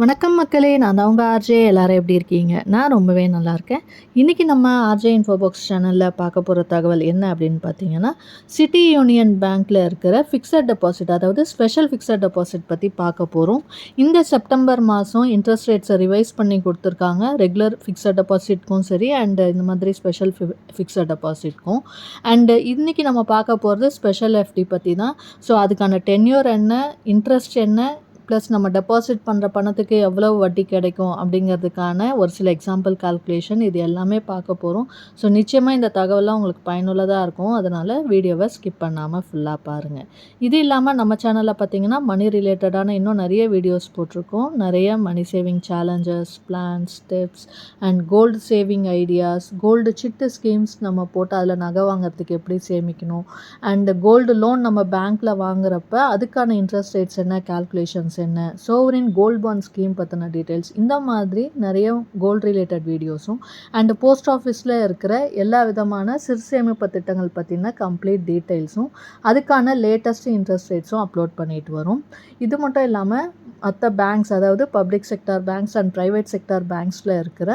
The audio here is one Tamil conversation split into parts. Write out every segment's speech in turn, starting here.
வணக்கம் மக்களே! நான் தான் உங்க ஆர்ஜே. எல்லாரும் எப்படி இருக்கீங்க? நான் ரொம்பவே நல்லாயிருக்கேன். இன்றைக்கி நம்ம ஆர்ஜே இன்ஃபோபாக்ஸ் சேனலில் பார்க்க போகிற தகவல் என்ன அப்படின்னு பார்த்தீங்கன்னா, சிட்டி யூனியன் பேங்க்கில் இருக்கிற ஃபிக்ஸட் டெபாசிட், அதாவது ஸ்பெஷல் ஃபிக்ஸட் டெபாசிட் பற்றி பார்க்க போகிறோம். இந்த செப்டம்பர் மாதம் இன்ட்ரெஸ்ட் ரேட்ஸை ரிவைஸ் பண்ணி கொடுத்துருக்காங்க. ரெகுலர் ஃபிக்ஸட் டெபாசிட்க்கும் சரி, அண்ட் இந்த மாதிரி ஸ்பெஷல் ஃபிக்ஸட் டெபாசிட்க்கும். அண்டு இன்றைக்கி நம்ம பார்க்க போகிறது ஸ்பெஷல் எஃப்டி பற்றி தான். ஸோ அதுக்கான டென்யூர் என்ன, இன்ட்ரெஸ்ட் என்ன, ப்ளஸ் நம்ம டெபாசிட் பண்ணுற பணத்துக்கு எவ்வளவு வட்டி கிடைக்கும் அப்படிங்கிறதுக்கான ஒரு சில எக்ஸாம்பிள் கால்குலேஷன், இது எல்லாமே பார்க்க போகிறோம். ஸோ நிச்சயமாக இந்த தகவலாம் உங்களுக்கு பயனுள்ளதாக இருக்கும். அதனால் வீடியோவை ஸ்கிப் பண்ணாமல் ஃபுல்லாக பாருங்கள். இது இல்லாமல் நம்ம சேனலில் பார்த்திங்கன்னா மணி ரிலேட்டடான இன்னும் நிறைய வீடியோஸ் போட்டிருக்கோம். நிறைய money saving challenges, plans, tips and gold saving ideas, gold chit schemes நம்ம போட்டு அதில் நகை வாங்குறதுக்கு எப்படி சேமிக்கணும், அண்ட் கோல்டு லோன் நம்ம பேங்க்கில் வாங்குறப்ப அதுக்கான இன்ட்ரெஸ்ட் ரேட்ஸ் என்ன, கால்குலேஷன்ஸ் என்ன, சோவரின் கோல்ட் பாண்ட் ஸ்கீம் பற்றின டீட்டெயில்ஸ், இந்த மாதிரி நிறைய கோல்டு ரிலேட்டட் வீடியோஸும் அண்ட் போஸ்ட் ஆஃபீஸில் இருக்கிற எல்லா விதமான சிறு சேமிப்பு திட்டங்கள் பற்றின கம்ப்ளீட் டீட்டெயில்ஸும் அதுக்கான லேட்டஸ்ட் இன்ட்ரெஸ்ட் ரேட்ஸும் அப்லோட் பண்ணிட்டு வரும். இது மட்டும் இல்லாமல் மற்ற பேங்க்ஸ், அதாவது public sector banks and private sector பேங்க்ஸில் இருக்கிற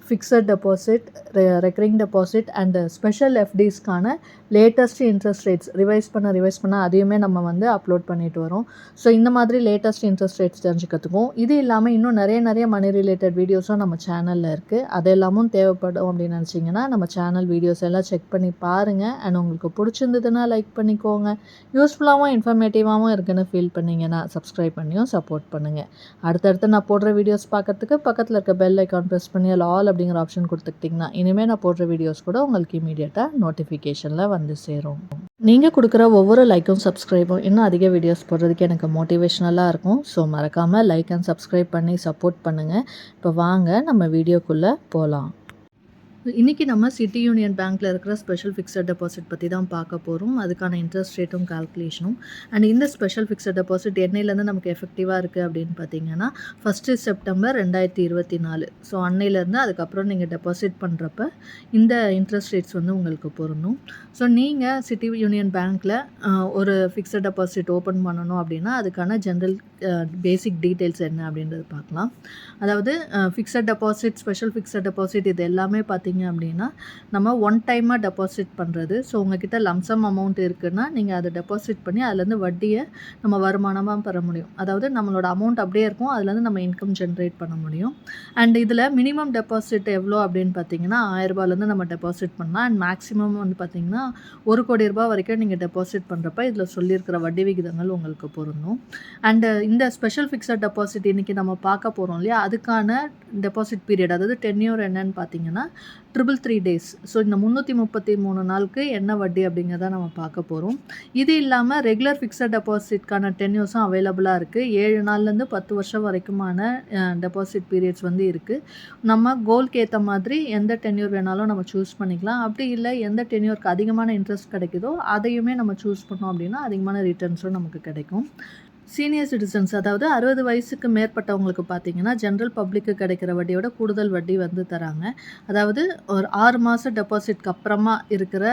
fixed deposit, recurring deposit and special எஃப்டிஸ்க்கான லேட்டஸ்ட் இன்ட்ரெஸ்ட் ரேட்ஸ் ரிவைஸ் பண்ண அதையுமே நம்ம வந்து அப்லோட் பண்ணிட்டு வரோம். ஸோ இந்த மாதிரி லேட்டஸ்ட் இன்ட்ரெஸ்ட் ரேட்ஸ் தெரிஞ்சுக்கிறதுக்கும், இது இல்லாமல் இன்னும் நிறைய மணி ரிலேட்டட் வீடியோஸும் நம்ம சேனலில் இருக்குது. அது எல்லாமும் தேவைப்படும் அப்படின்னு நினச்சிங்கன்னா நம்ம சேனல் வீடியோஸ் எல்லாம் செக் பண்ணி பாருங்கள். அண்ட் உங்களுக்கு பிடிச்சிருந்ததுன்னா லைக் பண்ணிக்கோங்க. யூஸ்ஃபுல்லாகவும் இன்ஃபர்மேட்டிவாகவும் இருக்குன்னு ஃபீல் பண்ணிங்கன்னா சப்ஸ்கிரைப் பண்ணியும் சப்போர்ட் பண்ணுங்கள். அடுத்தடுத்து நான் போடுற வீடியோஸ் பார்க்கறதுக்கு பக்கத்தில் இருக்க பெல் ஐக்கான் ப்ரெஸ் பண்ணி ஆல் அப்படிங்கிற ஆப்ஷன் கொடுத்துக்கிட்டிங்கன்னா இனிமேல் நான் போடுற வீடியோஸ் கூட உங்களுக்கு இமீடியட்டாக நோட்டிஃபிகேஷனில் வந்து சேரும். நீங்கள் கொடுக்குற ஒவ்வொரு லைக்கும் சப்ஸ்கிரைபும் இன்னும் அதிக வீடியோஸ் போடுறதுக்கு எனக்கு மோட்டிவேஷ்னலாக இருக்கும். ஸோ மறக்காமல் லைக் அண்ட் சப்ஸ்கிரைப் பண்ணி சப்போர்ட் பண்ணுங்கள். இப்போ வாங்க நம்ம வீடியோக்குள்ளே போகலாம். இன்றைக்கி நம்ம சிட்டி யூனியன் பேங்க்கில் இருக்கிற ஸ்பெஷல் ஃபிக்ஸட் டெபாசிட் பற்றி தான் பார்க்க போகிறோம். அதுக்கான இன்ட்ரெஸ்ட் ரேட்டும் கால்குலேஷனும். அண்ட் இந்த ஸ்பெஷல் ஃபிக்ஸட் டெபாசிட் என்னையிலேருந்து நமக்கு எஃபெக்டிவாக இருக்குது அப்படின்னு பார்த்தீங்கன்னா 1 செப்டம்பர் 2024. ஸோ அன்னையிலேருந்து அதுக்கப்புறம் நீங்கள் டெபாசிட் பண்ணுறப்ப இந்த இன்ட்ரெஸ்ட் ரேட்ஸ் வந்து உங்களுக்கு பொருந்தும். ஸோ நீங்கள் சிட்டி யூனியன் பேங்க்கில் ஒரு ஃபிக்ஸட் டெபாசிட் ஓப்பன் பண்ணணும் அப்படின்னா அதுக்கான ஜென்ரல் பேசிக் டீட்டெயில்ஸ் என்ன அப்படின்றது பார்க்கலாம். அதாவது fixed deposit, special fixed deposit இது எல்லாமே பார்த்தீங்க அப்படின்னா நம்ம ஒன் டைமாக டெபாசிட் பண்ணுறது. ஸோ உங்ககிட்ட லம்சம் அமௌண்ட் இருக்குன்னா நீங்கள் அதை டெபாசிட் பண்ணி அதுலேருந்து வட்டியை நம்ம வருமானமாக பெற முடியும். அதாவது நம்மளோட அமௌண்ட் அப்படியே இருக்கும், அதுலேருந்து நம்ம இன்கம் ஜென்ரேட் பண்ண முடியும். அண்ட் இதில் மினிமம் டெபாசிட் எவ்வளோ அப்படின்னு பார்த்தீங்கன்னா 1000 ரூபாயிலேருந்து நம்ம டெபாசிட் பண்ணலாம். அண்ட் மேக்ஸிமம் வந்து பார்த்திங்கன்னா 1 கோடி ரூபாய் வரைக்கும் நீங்கள் டெபாசிட் பண்ணுறப்ப இதில் சொல்லியிருக்கிற வட்டி விகிதங்கள் உங்களுக்கு பொருந்தும். அண்டு இந்த ஸ்பெஷல் ஃபிக்ஸட் டெபாசிட் இன்றைக்கி நம்ம பார்க்க போகிறோம் இல்லையா, அதுக்கான டெபாசிட் பீரியட், அதாவது டென்யூர் என்னன்னு பார்த்தீங்கன்னா 333 days. ஸோ இந்த 333 நாளுக்கு என்ன வட்டி அப்படிங்கிறத நம்ம பார்க்க போகிறோம். இது இல்லாமல் ரெகுலர் ஃபிக்ஸட் டெபாசிட்கான டென்யூர்ஸும் அவைலபிளாக இருக்குது. 7 நாள்லேருந்து 10 வருஷம் வரைக்குமான டெபாசிட் பீரியட்ஸ் வந்து இருக்குது. நம்ம கோல்க்கு ஏற்ற மாதிரி எந்த டென்யூர் வேணாலும் நம்ம சூஸ் பண்ணிக்கலாம். அப்படி இல்லை எந்த டென்யூருக்கு அதிகமான இன்ட்ரெஸ்ட் கிடைக்குதோ அதையுமே நம்ம சூஸ் பண்ணோம் அப்படின்னா அதிகமான ரிட்டர்ன்ஸும் நமக்கு கிடைக்கும். சீனியர் சிட்டிசன்ஸ், அதாவது 60 வயசுக்கு மேற்பட்டவங்களுக்கு பார்த்தீங்கன்னா ஜென்ரல் பப்ளிக்கு கிடைக்கிற வட்டியோட கூடுதல் வட்டி வந்து தராங்க. அதாவது ஒரு 6 மாத டெபாசிட்க்கு அப்புறமா இருக்கிற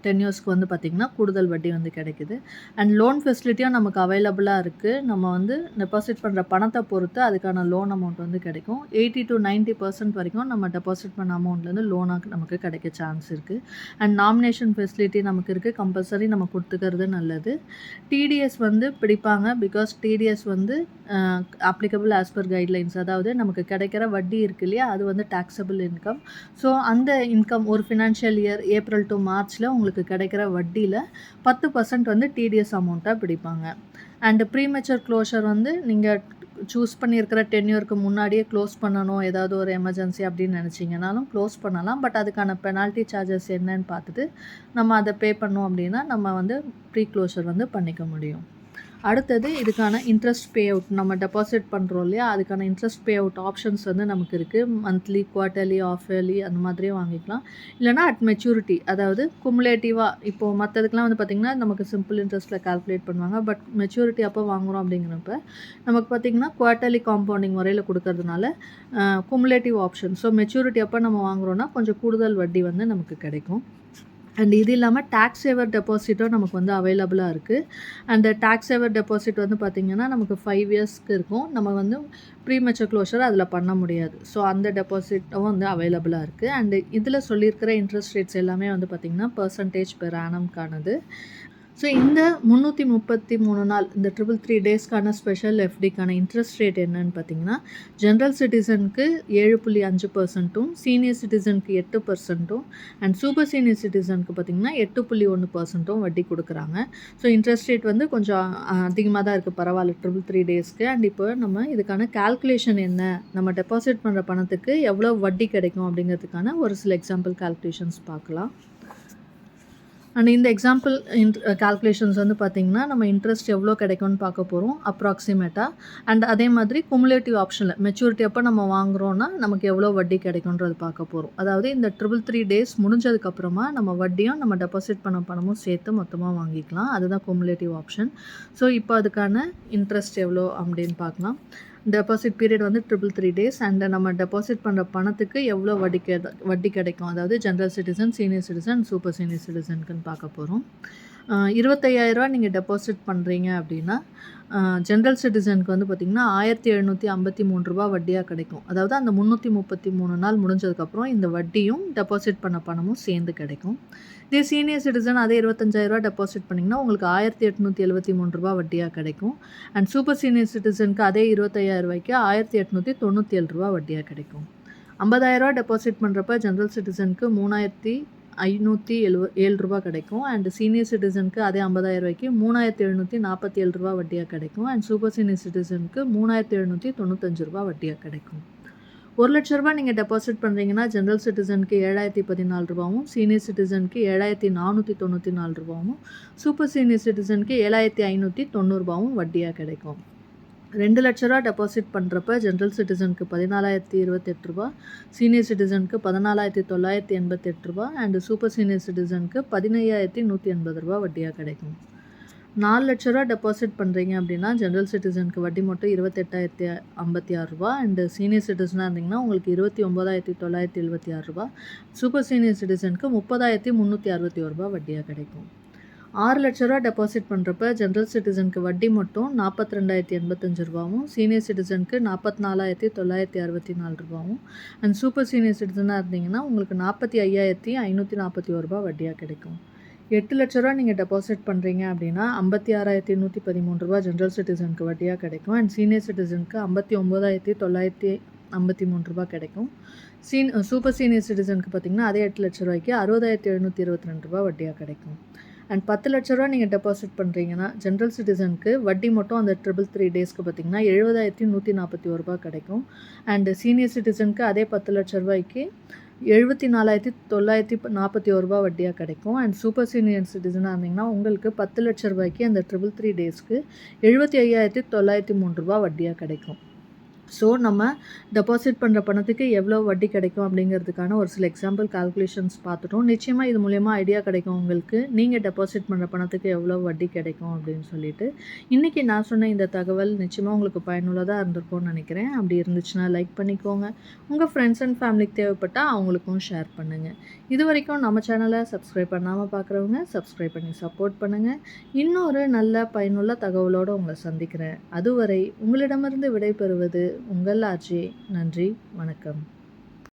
டென்யூர்ஸ்க்கு வந்து பார்த்திங்கன்னா கூடுதல் வட்டி வந்து கிடைக்குது. அண்ட் லோன் ஃபெசிலிட்டியும் நமக்கு அவைலபிளாக இருக்குது. நம்ம வந்து டெபாசிட் பண்ணுற பணத்தை பொறுத்து அதுக்கான லோன் அமௌண்ட் வந்து கிடைக்கும். 80 to 90% வரைக்கும் நம்ம டெபாசிட் பண்ண அமௌண்ட்லேருந்து லோனாக நமக்கு கிடைக்க சான்ஸ் இருக்குது. அண்ட் நாமினேஷன் ஃபெசிலிட்டி நமக்கு இருக்குது. கம்பல்சரி நம்ம கொடுத்துக்கிறது நல்லது. டிடிஎஸ் வந்து பிடிப்பாங்க. பிகாஸ் டிடிஎஸ் வந்து அப்ளிகபிள் ஆஸ் பர் கைட்லைன்ஸ், அதாவது நமக்கு கிடைக்கிற வட்டி இருக்கு இல்லையா, அது வந்து டாக்ஸபிள் இன்கம். ஸோ அந்த இன்கம் ஒரு ஃபினான்ஷியல் இயர் ஏப்ரல் டு மார்ச்சில் உங்களுக்கு கிடைக்கிற வட்டியில் 10% வந்து டிடிஎஸ் அமௌண்ட்டாக பிடிப்பாங்க. அண்டு ப்ரீமெச்சர் க்ளோஷர் வந்து நீங்கள் சூஸ் பண்ணியிருக்கிற டென்யூருக்கு முன்னாடியே க்ளோஸ் பண்ணணும், ஏதாவது ஒரு எமர்ஜென்சி அப்படின்னு நினச்சிங்கனாலும் க்ளோஸ் பண்ணலாம். பட் அதுக்கான பெனால்ட்டி சார்ஜஸ் என்னன்னு பார்த்துட்டு நம்ம அதை பே பண்ணோம் அப்படின்னா நம்ம வந்து ப்ரீ க்ளோஷர் வந்து பண்ணிக்க முடியும். அடுத்தது இதுக்கான இன்ட்ரெஸ்ட் பே அவுட், நம்ம டெபாசிட் பண்ணுறோம் இல்லையா, அதுக்கான இன்ட்ரெஸ்ட் பே அவுட் ஆப்ஷன்ஸ் வந்து நமக்கு இருக்குது. மந்த்லி, குவார்ட்டர்லி, ஆஃப் இயர்லி அந்த மாதிரியே வாங்கிக்கலாம். இல்லைனா அட் மெச்சூரிட்டி, அதாவது குமுலேட்டிவாக. இப்போது மற்றதுக்கெலாம் வந்து பார்த்திங்கன்னா நமக்கு சிம்பிள் இன்ட்ரெஸ்ட்டில் கால்குலேட் பண்ணுவாங்க. பட் மெச்சூரிட்டி அப்போ வாங்குகிறோம் அப்படிங்கிறப்ப நமக்கு பார்த்திங்கன்னா குவார்ட்டர்லி காம்பவுண்டிங் முறையில் கொடுக்கறதுனால குமுலேட்டிவ் ஆப்ஷன். ஸோ மெச்சூரிட்டி அப்போ நம்ம வாங்குகிறோன்னா கொஞ்சம் கூடுதல் வட்டி வந்து நமக்கு கிடைக்கும். அண்ட் இது இல்லாமல் டேக்ஸ் சேவர் டெபாசிட்டும் நமக்கு வந்து அவைலபிளாக இருக்குது. அண்ட் டேக்ஸ் சேவர் டெபாசிட் வந்து பார்த்திங்கன்னா நமக்கு 5 இயர்ஸ்க்கு இருக்கும். நம்ம வந்து ப்ரீமெச்சூர் க்ளோஷர் அதில் பண்ண முடியாது. ஸோ அந்த டெபாசிட்டும் வந்து அவைலபிளாக இருக்குது. அண்டு இதில் சொல்லியிருக்கிற இன்ட்ரெஸ்ட் ரேட்ஸ் எல்லாமே வந்து பார்த்திங்கன்னா பெர்சன்டேஜ் பெர் ஆனம்கானது. ஸோ இந்த 333 நாள் இந்த 333 டேஸ்க்கான ஸ்பெஷல் எஃப்டிக்கான இன்ட்ரெஸ்ட் ரேட் என்னன்னு பார்த்தீங்கன்னா, ஜென்ரல் சிட்டிசனுக்கு 7.5%, சீனியர் சிட்டிசனுக்கு 8%, அண்ட் சூப்பர் சீனியர் சிட்டிசனுக்கு பார்த்தீங்கன்னா 8.1% வட்டி கொடுக்குறாங்க. ஸோ இன்ட்ரெஸ்ட் ரேட் வந்து கொஞ்சம் அதிகமாக தான் இருக்குது, பரவாயில்ல 333 டேஸ்க்கு. அண்ட் இப்போ நம்ம இதுக்கான கால்குலேஷன் என்ன, நம்ம டெபாசிட் பண்ணுற பணத்துக்கு எவ்வளோ வட்டி கிடைக்கும் அப்படிங்கிறதுக்கான ஒரு சில எக்ஸாம்பிள் கால்குலேஷன்ஸ் பார்க்கலாம். அண்ட் இந்த எக்ஸாம்பிள் கால்குலேஷன்ஸ் வந்து பார்த்திங்கன்னா நம்ம இன்ட்ரெஸ்ட் எவ்வளோ கிடைக்கும்னு பார்க்க போகிறோம் அப்ராக்சிமேட்டாக. அண்ட் அதே மாதிரி குமுலேட்டிவ் ஆப்ஷனில் மெச்சூரிட்டி அப்போ நம்ம வாங்குகிறோன்னா நமக்கு எவ்வளோ வட்டி கிடைக்குன்றது பார்க்க போகிறோம். அதாவது இந்த 333 டேஸ் முடிஞ்சதுக்கப்புறமா நம்ம வட்டியும் நம்ம டெபாசிட் பண்ண பணமும் சேர்த்து மொத்தமாக வாங்கிக்கலாம். அதுதான் குமுலேட்டிவ் ஆப்ஷன். ஸோ இப்போ அதுக்கான இன்ட்ரெஸ்ட் எவ்வளோ அப்படின்னு பார்க்கலாம். டெபாசிட் பீரியட் வந்து 333 டேஸ். அண்ட் நம்ம டெபாசிட் பண்ணுற பணத்துக்கு எவ்வளோ வட்டி கிடைக்கும், அதாவது general citizen, senior citizen, super senior சிட்டிசனுக்குன்னு பார்க்க போகிறோம். 25,000 நீங்கள் டெபாசிட் பண்ணுறீங்க அப்படின்னா ஜென்ரல் சிட்டிசனுக்கு வந்து பார்த்திங்கன்னா ரூ. 1,753 வட்டியாக கிடைக்கும். அதாவது அந்த 333 நாள் முடிஞ்சதுக்கப்புறம் இந்த வட்டியும் டெபாசிட் பண்ண பணமும் சேர்ந்து கிடைக்கும். இதே சீனியர் சிட்டிசன் அதே 25,000 டெபாசிட் பண்ணிங்கன்னா உங்களுக்கு ரூ. 1,873 வட்டியாக கிடைக்கும். அண்ட் சூப்பர் சீனியர் சிட்டிசனுக்கு அதே 25,000 ரூ. 1,897 வட்டியாக கிடைக்கும். 50,000 டெபாசிட் பண்ணுறப்ப ஜென்ரல் சிட்டிசனுக்கு ரூ. 3,507 கிடைக்கும். அண்ட் சீனியர் சிட்டிசனுக்கு அதே 50,000 ரூ. 3,747 வட்டியாக கிடைக்கும். அண்ட் சூப்பர் சீனியர் சிட்டிசனுக்கு ரூ. 3,795 வட்டியாக கிடைக்கும். ரூ. 1,00,000 நீங்கள் டெபாசிட் பண்ணுறீங்கன்னா ஜென்ரல் சிட்டிசனுக்கு ரூ. 7,014, சீனியர் சிட்டிசனுக்கு ரூ. 7,494, சூப்பர் சீனியர் சிட்டிசனுக்கு ரூ. 7,590 வட்டியாக கிடைக்கும். ரூ. 2,00,000 டெபாசிட் பண்ணுறப்ப ஜென்ரல் சிட்டிசனுக்கு ரூ. 14,028, சீனியர் சிட்டிசனுக்கு ரூ. 14,988, அண்ட் சூப்பர் சீனியர் சிட்டிசனுக்கு ரூ. 15,180 வட்டியாக கிடைக்கும். ரூ. 4,00,000 டெபாசிட் பண்ணுறீங்க அப்படின்னா ஜென்ரல் சிட்டிசனுக்கு வட்டி மட்டும் ரூ. 28,056, அண்ட் சீனியர் சிட்டிசனாக இருந்தீங்கன்னா உங்களுக்கு ரூ. 29,976, சூப்பர் சீனியர் சிட்டிசனுக்கு ரூ. 30,361 வட்டியாக கிடைக்கும். ரூ. 6,00,000 டெபாசிட் பண்ணுறப்ப ஜென்ரல் சிட்டிசனுக்கு வட்டி மட்டும் ரூ. 42,085, சீனியர் சிட்டிசனுக்கு ரூ. 44,964, அண்ட் சூப்பர் சீனியர் சிட்டிசனாக இருந்தீங்கன்னா உங்களுக்கு ரூ. 45,541 வட்டியாக கிடைக்கும். ரூ. 8,00,000 நீங்கள் டெபாசிட் பண்ணுறீங்க அப்படின்னா ரூ. 56,113 ஜென்ரல் சிட்டிசனுக்கு வட்டியாக கிடைக்கும். அண்ட் சீனியர் சிட்டிசனுக்கு ரூ. 59,953 கிடைக்கும். சூப்பர் சீனியர் சிட்டிசனுக்கு பார்த்திங்கன்னா அதே ரூ. 8,00,000 60,722 வட்டியாக கிடைக்கும். அண்ட் ரூ. 10,00,000 நீங்கள் டெபாசிட் பண்ணுறீங்கன்னா ஜென்ரல் சிட்டிசனுக்கு வட்டி மட்டும் அந்த 333 டேஸ்க்கு பார்த்திங்கன்னா ரூ. 70,141 கிடைக்கும். அண்டு சீனியர் சிட்டிசனுக்கு அதே ரூ. 10,00,000 ரூ. 74,941 வட்டியாக கிடைக்கும். அண்ட் சூப்பர் சீனியர் சிட்டிசனாக இருந்தீங்கன்னா உங்களுக்கு ரூ. 10,00,000 அந்த 333 டேஸ்க்கு ரூ. 75,903 வட்டியாக கிடைக்கும். ஸோ நம்ம டெபாசிட் பண்ணுற பணத்துக்கு எவ்வளோ வட்டி கிடைக்கும் அப்படிங்கிறதுக்கான ஒரு சில எக்ஸாம்பிள் கால்குலேஷன்ஸ் பார்த்துட்டோம். நிச்சயமாக இது மூலயமா ஐடியா கிடைக்கும் உங்களுக்கு, நீங்கள் டெபாசிட் பண்ணுற பணத்துக்கு எவ்வளோ வட்டி கிடைக்கும் அப்படின்னு சொல்லிட்டு. இன்றைக்கி நான் சொன்ன இந்த தகவல் நிச்சயமாக உங்களுக்கு பயனுள்ளதாக இருந்திருக்கும்னு நினைக்கிறேன். அப்படி இருந்துச்சுன்னா லைக் பண்ணிக்கோங்க. உங்கள் ஃப்ரெண்ட்ஸ் அண்ட் ஃபேமிலிக்கு தேவைப்பட்டால் அவங்களுக்கும் ஷேர் பண்ணுங்கள். இது வரைக்கும் நம்ம சேனலை சப்ஸ்கிரைப் பண்ணாமல் பார்க்குறவங்க சப்ஸ்கிரைப் பண்ணி சப்போர்ட் பண்ணுங்கள். இன்னொரு நல்ல பயனுள்ள தகவலோடு உங்களை சந்திக்கிறேன். அதுவரை உங்களிடமிருந்து விடைபெறுவது உங்கள் ஆர்ஜே. நன்றி, வணக்கம்.